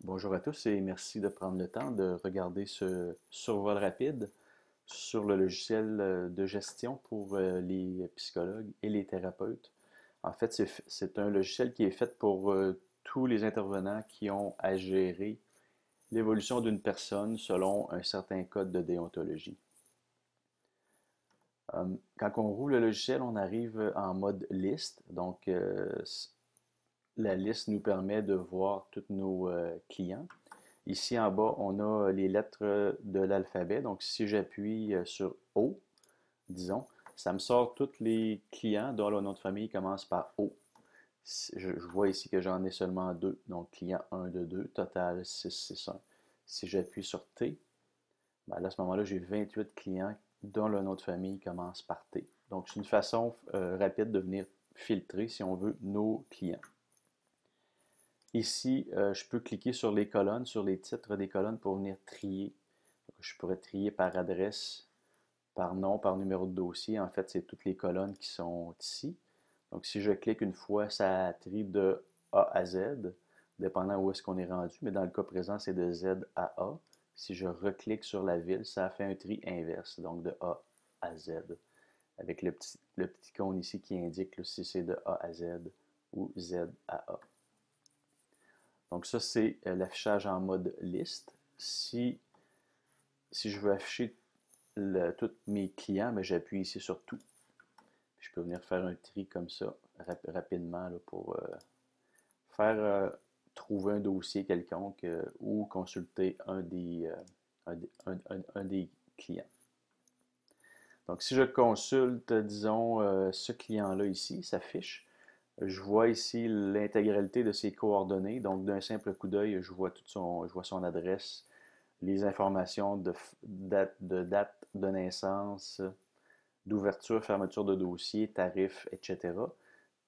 Bonjour à tous et merci de prendre le temps de regarder ce survol rapide sur le logiciel de gestion pour les psychologues et les thérapeutes. En fait, c'est un logiciel qui est fait pour tous les intervenants qui ont à gérer l'évolution d'une personne selon un certain code de déontologie. Quand on roule le logiciel, on arrive en mode liste. Donc, la liste nous permet de voir tous nos clients. Ici en bas, on a les lettres de l'alphabet. Donc, si j'appuie sur O, disons, ça me sort tous les clients dont le nom de famille commence par O. Je vois ici que j'en ai seulement deux. Donc, client 1, 2, 2, total 6, 6, 1. Si j'appuie sur T, ben là, à ce moment-là, j'ai 28 clients dont le nom de famille commence par T. Donc, c'est une façon rapide de venir filtrer, si on veut, nos clients. Ici, je peux cliquer sur les colonnes, sur les titres des colonnes pour venir trier. Je pourrais trier par adresse, par nom, par numéro de dossier. En fait, c'est toutes les colonnes qui sont ici. Donc, si je clique une fois, ça trie de A à Z, dépendant où est-ce qu'on est rendu. Mais dans le cas présent, c'est de Z à A. Si je reclique sur la ville, ça fait un tri inverse, donc de A à Z, avec le petit cône ici qui indique si c'est de A à Z ou Z à A. Donc ça, c'est l'affichage en mode liste. Si je veux afficher tous mes clients, mais j'appuie ici sur tout. Puis je peux venir faire un tri comme ça rapidement là, pour faire trouver un dossier quelconque ou consulter un des clients. Donc si je consulte, disons, ce client-là ici, il s'affiche. Je vois ici l'intégralité de ses coordonnées. Donc, d'un simple coup d'œil, je vois son adresse, les informations de date de naissance, d'ouverture, fermeture de dossier, tarifs, etc.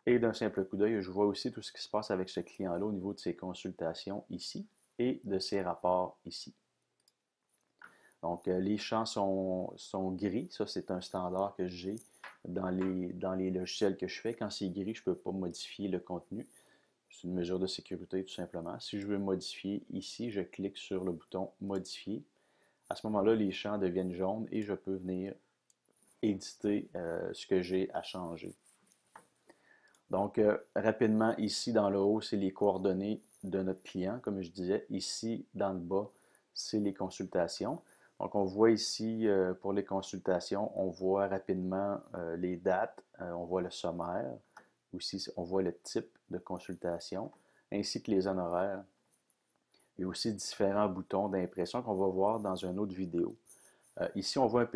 Et d'un simple coup d'œil, je vois aussi tout ce qui se passe avec ce client-là au niveau de ses consultations ici et de ses rapports ici. Donc, les champs sont gris. Ça, c'est un standard que j'ai dans les logiciels que je fais. Quand c'est gris, je ne peux pas modifier le contenu. C'est une mesure de sécurité, tout simplement. Si je veux modifier ici, je clique sur le bouton Modifier. À ce moment-là, les champs deviennent jaunes et je peux venir éditer ce que j'ai à changer. Donc, rapidement, ici dans le haut, c'est les coordonnées de notre client, comme je disais. Ici, dans le bas, c'est les consultations. Donc, on voit ici, pour les consultations, on voit rapidement les dates, on voit le sommaire. Aussi, on voit le type de consultation, ainsi que les honoraires. Il y a aussi différents boutons d'impression qu'on va voir dans une autre vidéo. Ici, on voit un,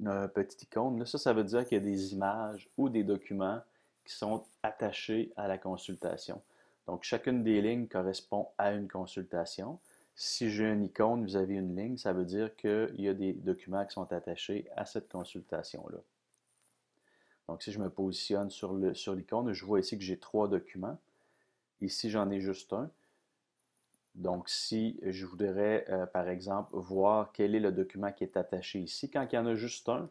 un petit icône. Là, ça veut dire qu'il y a des images ou des documents qui sont attachés à la consultation. Donc, chacune des lignes correspond à une consultation. Si j'ai une icône, vous avez une ligne, ça veut dire qu'il y a des documents qui sont attachés à cette consultation-là. Donc, si je me positionne sur l'icône, je vois ici que j'ai 3 documents. Ici, j'en ai juste un. Donc, si je voudrais, par exemple, voir quel est le document qui est attaché ici, quand il y en a juste un,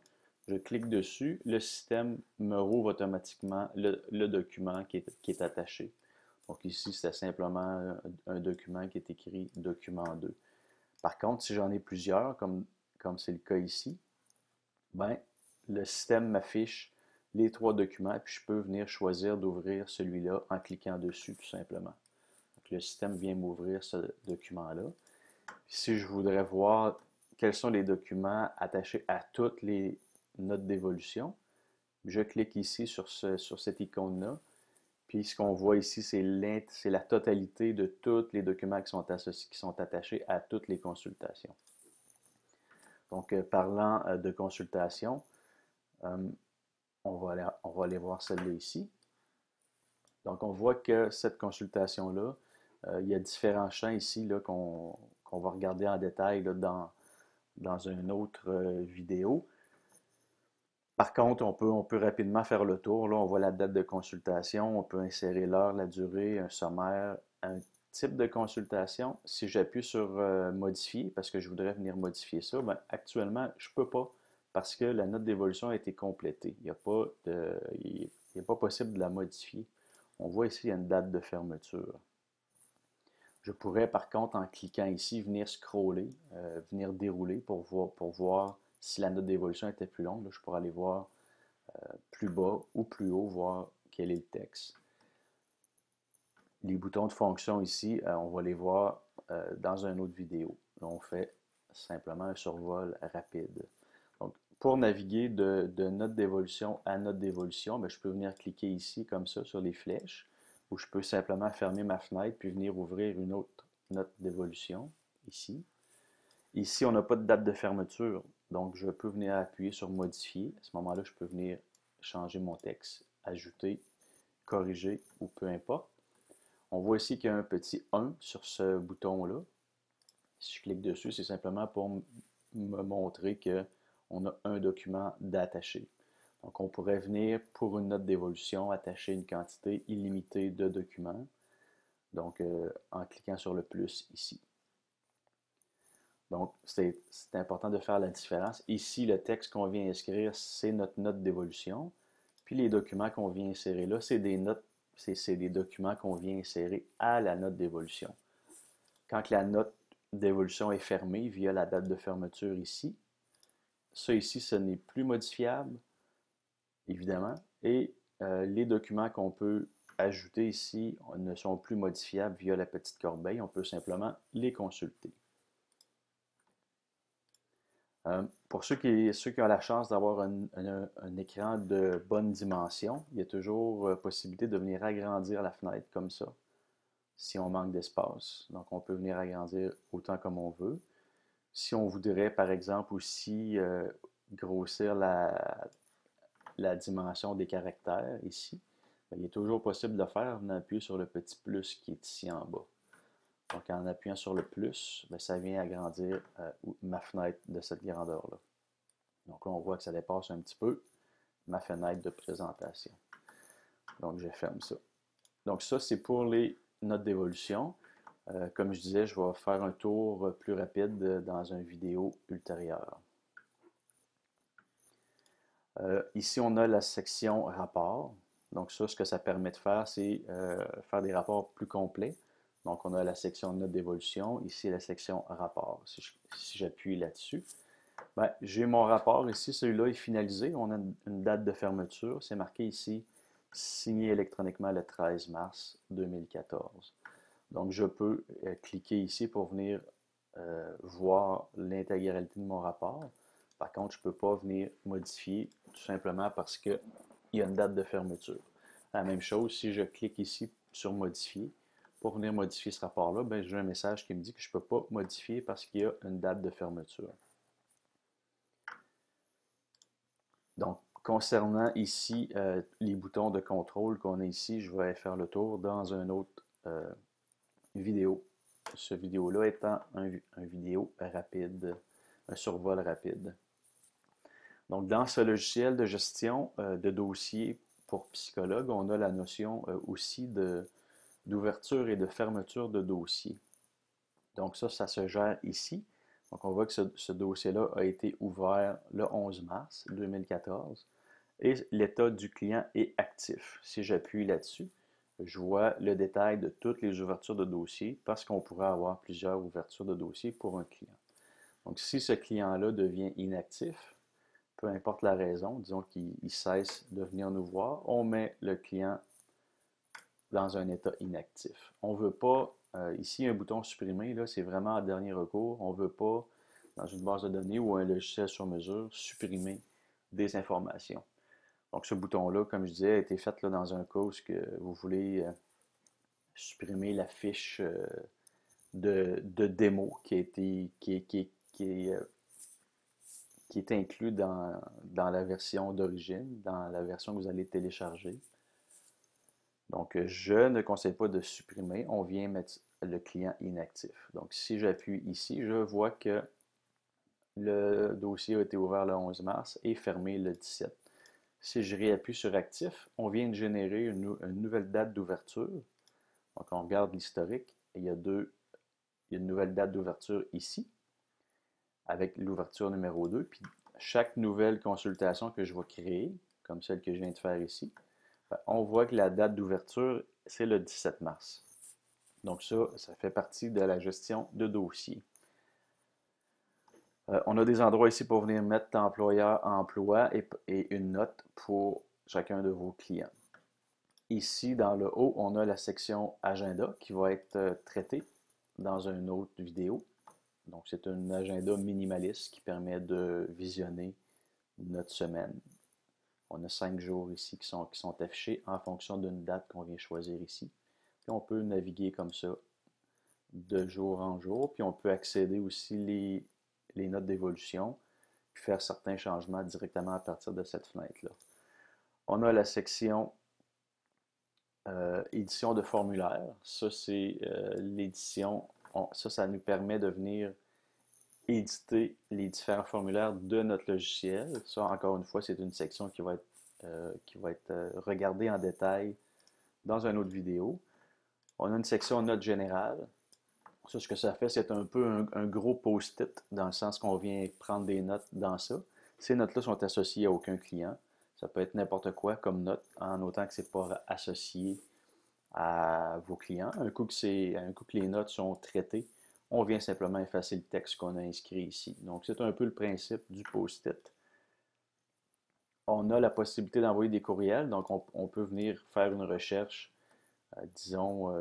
je clique dessus, le système me rouvre automatiquement le document qui est attaché. Donc ici, c'est simplement un document qui est écrit document 2. Par contre, si j'en ai plusieurs, comme c'est le cas ici, ben, le système m'affiche les 3 documents et puis je peux venir choisir d'ouvrir celui-là en cliquant dessus tout simplement. Donc, le système vient m'ouvrir ce document-là. Si je voudrais voir quels sont les documents attachés à toutes les notes d'évolution, je clique ici sur cette icône-là. Puis ce qu'on voit ici, c'est la totalité de tous les documents qui sont attachés à toutes les consultations. Donc, parlant de consultation, euh, on va aller voir celle-là ici. Donc, on voit que cette consultation-là, il y a différents champs ici qu'on va regarder en détail là, dans une autre vidéo. Par contre, on peut rapidement faire le tour. Là, on voit la date de consultation, on peut insérer l'heure, la durée, un sommaire, un type de consultation. Si j'appuie sur modifier, parce que je voudrais venir modifier ça, ben, actuellement, je ne peux pas parce que la note d'évolution a été complétée. Il n'est pas possible de la modifier. On voit ici, il y a une date de fermeture. Je pourrais par contre, en cliquant ici, venir scroller, venir dérouler pour voir si la note d'évolution était plus longue. Là, je pourrais aller voir plus bas ou plus haut, voir quel est le texte. Les boutons de fonction ici, on va les voir dans une autre vidéo. Là, on fait simplement un survol rapide. Donc, pour naviguer de note d'évolution à note d'évolution, je peux venir cliquer ici comme ça sur les flèches, ou je peux simplement fermer ma fenêtre puis venir ouvrir une autre note d'évolution ici. Ici, on n'a pas de date de fermeture, donc je peux venir appuyer sur modifier. À ce moment-là, je peux venir changer mon texte, ajouter, corriger ou peu importe. On voit ici qu'il y a un petit 1 sur ce bouton-là. Si je clique dessus, c'est simplement pour me montrer qu'on a un document d'attacher. Donc, on pourrait venir, pour une note d'évolution, attacher une quantité illimitée de documents. Donc, en cliquant sur le plus ici. Donc, c'est important de faire la différence. Ici, le texte qu'on vient inscrire, c'est notre note d'évolution. Puis les documents qu'on vient insérer là, c'est des notes, c'est des documents qu'on vient insérer à la note d'évolution. Quand la note d'évolution est fermée via la date de fermeture ici, ça ici, ce n'est plus modifiable, évidemment. Et les documents qu'on peut ajouter ici ne sont plus modifiables via la petite corbeille. On peut simplement les consulter. Pour ceux qui ont la chance d'avoir un écran de bonne dimension, il y a toujours possibilité de venir agrandir la fenêtre comme ça, si on manque d'espace. Donc, on peut venir agrandir autant comme on veut. Si on voudrait, par exemple, aussi grossir la dimension des caractères ici, il est toujours possible de le faire en appuyant sur le petit plus qui est ici en bas. Donc, en appuyant sur le plus, ça vient agrandir ma fenêtre de cette grandeur-là. Donc là, on voit que ça dépasse un petit peu ma fenêtre de présentation. Donc, je ferme ça. Donc, ça, c'est pour les notes d'évolution. Comme je disais, je vais faire un tour plus rapide dans une vidéo ultérieure. Ici, on a la section rapport. Donc, ça, ce que ça permet de faire, c'est faire des rapports plus complets. Donc, on a la section notes d'évolution, ici la section rapport. Si j'appuie là-dessus, j'ai mon rapport ici, celui-là est finalisé. On a une date de fermeture. C'est marqué ici, signé électroniquement le 13 mars 2014. Donc, je peux cliquer ici pour venir voir l'intégralité de mon rapport. Par contre, je ne peux pas venir modifier tout simplement parce qu'il y a une date de fermeture. La même chose, si je clique ici sur modifier, pour venir modifier ce rapport-là, j'ai un message qui me dit que je ne peux pas modifier parce qu'il y a une date de fermeture. Donc, concernant ici les boutons de contrôle qu'on a ici, je vais faire le tour dans une autre vidéo. Ce vidéo-là étant un vidéo rapide, un survol rapide. Donc, dans ce logiciel de gestion de dossiers pour psychologue, on a la notion aussi d'ouverture et de fermeture de dossier. Donc, ça se gère ici. Donc, on voit que ce dossier-là a été ouvert le 11 mars 2014 et l'état du client est actif. Si j'appuie là-dessus, je vois le détail de toutes les ouvertures de dossier parce qu'on pourrait avoir plusieurs ouvertures de dossier pour un client. Donc, si ce client-là devient inactif, peu importe la raison, disons qu'il cesse de venir nous voir, on met le client dans un état inactif. On ne veut pas, ici un bouton supprimer, c'est vraiment en dernier recours, on ne veut pas, dans une base de données ou un logiciel sur mesure, supprimer des informations. Donc ce bouton-là, comme je disais, a été fait dans un cas où vous voulez supprimer la fiche de démo qui est inclus dans la version d'origine, dans la version que vous allez télécharger. Donc, je ne conseille pas de supprimer, on vient mettre le client inactif. Donc, si j'appuie ici, je vois que le dossier a été ouvert le 11 mars et fermé le 17. Si je réappuie sur actif, on vient de générer une nouvelle date d'ouverture. Donc, on regarde l'historique, il y a une nouvelle date d'ouverture ici, avec l'ouverture numéro 2. Puis, chaque nouvelle consultation que je vais créer, comme celle que je viens de faire ici, on voit que la date d'ouverture, c'est le 17 mars. Donc ça fait partie de la gestion de dossier. On a des endroits ici pour venir mettre employeur, emploi et une note pour chacun de vos clients. Ici, dans le haut, on a la section agenda qui va être traitée dans une autre vidéo. Donc, c'est un agenda minimaliste qui permet de visionner notre semaine. On a 5 jours ici qui sont affichés en fonction d'une date qu'on vient choisir ici. Puis on peut naviguer comme ça de jour en jour. Puis on peut accéder aussi les notes d'évolution, puis faire certains changements directement à partir de cette fenêtre-là. On a la section édition de formulaire. Ça, c'est l'édition. Ça nous permet de venir éditer les différents formulaires de notre logiciel. Ça, encore une fois, c'est une section qui va être regardée en détail dans une autre vidéo. On a une section notes générales. Ça, ce que ça fait, c'est un peu un gros post-it, dans le sens qu'on vient prendre des notes dans ça. Ces notes-là sont associées à aucun client. Ça peut être n'importe quoi comme note, en autant que ce n'est pas associé à vos clients. Un coup que les notes sont traitées, on vient simplement effacer le texte qu'on a inscrit ici. Donc, c'est un peu le principe du post-it. On a la possibilité d'envoyer des courriels, donc on peut venir faire une recherche, disons,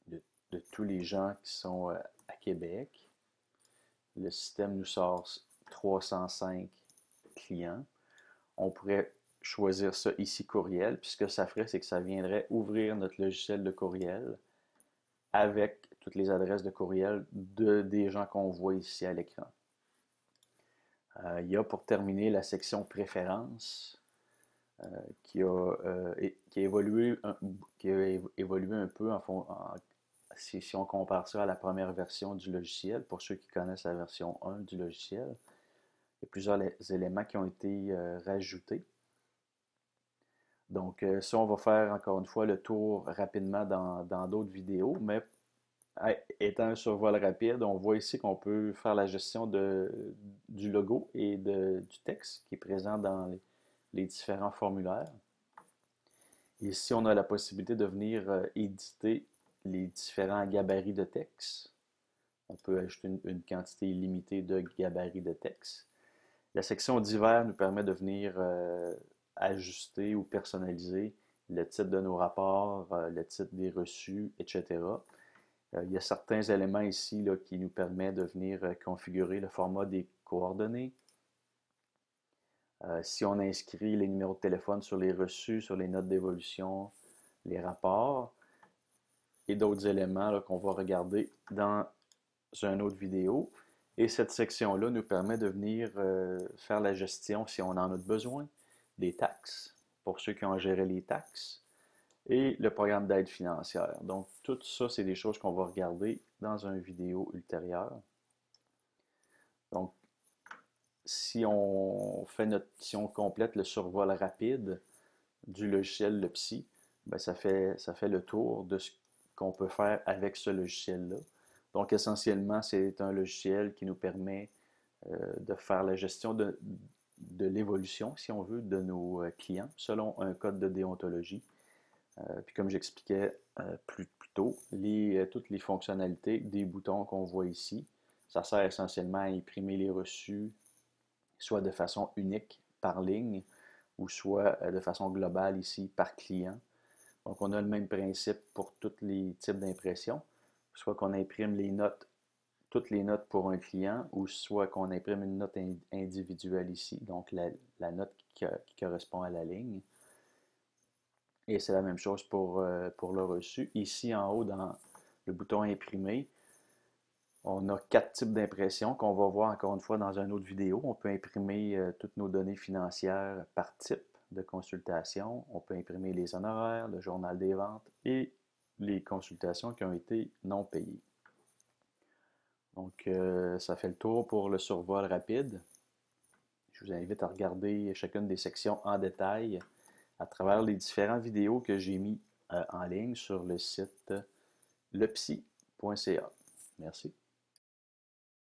de tous les gens qui sont à Québec. Le système nous sort 305 clients. On pourrait choisir ça ici, courriel, puis ce que ça ferait, c'est que ça viendrait ouvrir notre logiciel de courriel avec toutes les adresses de courriel des gens qu'on voit ici à l'écran. Il y a pour terminer la section préférences qui a évolué un peu si on compare ça à la première version du logiciel. Pour ceux qui connaissent la version 1 du logiciel, il y a plusieurs éléments qui ont été rajoutés. Donc, ça, on va faire encore une fois le tour rapidement dans d'autres vidéos, mais étant un survol rapide, on voit ici qu'on peut faire la gestion du logo et du texte qui est présent dans les différents formulaires. Ici, on a la possibilité de venir éditer les différents gabarits de texte. On peut ajouter une quantité illimitée de gabarits de texte. La section divers nous permet de venir ajuster ou personnaliser le titre de nos rapports, le titre des reçus, etc. Il y a certains éléments ici là, qui nous permettent de venir configurer le format des coordonnées. Si on inscrit les numéros de téléphone sur les reçus, sur les notes d'évolution, les rapports et d'autres éléments qu'on va regarder dans une autre vidéo. Et cette section-là nous permet de venir faire la gestion, si on en a besoin, des taxes, pour ceux qui ont géré les taxes, et le programme d'aide financière. Donc, tout ça, c'est des choses qu'on va regarder dans une vidéo ultérieure. Donc, si on complète le survol rapide du logiciel Le Psy, ben ça fait le tour de ce qu'on peut faire avec ce logiciel-là. Donc, essentiellement, c'est un logiciel qui nous permet de faire la gestion de l'évolution, si on veut, de nos clients, selon un code de déontologie. Puis comme j'expliquais plus tôt, toutes les fonctionnalités des boutons qu'on voit ici, ça sert essentiellement à imprimer les reçus, soit de façon unique par ligne, ou soit de façon globale ici par client. Donc on a le même principe pour tous les types d'impression, soit qu'on imprime toutes les notes pour un client, ou soit qu'on imprime une note individuelle ici, donc la note qui correspond à la ligne. Et c'est la même chose pour le reçu. Ici, en haut, dans le bouton imprimer, on a 4 types d'impression qu'on va voir encore une fois dans une autre vidéo. On peut imprimer toutes nos données financières par type de consultation. On peut imprimer les honoraires, le journal des ventes et les consultations qui ont été non payées. Donc, ça fait le tour pour le survol rapide. Je vous invite à regarder chacune des sections en détail à travers les différentes vidéos que j'ai mis en ligne sur le site lepsy.ca. Merci.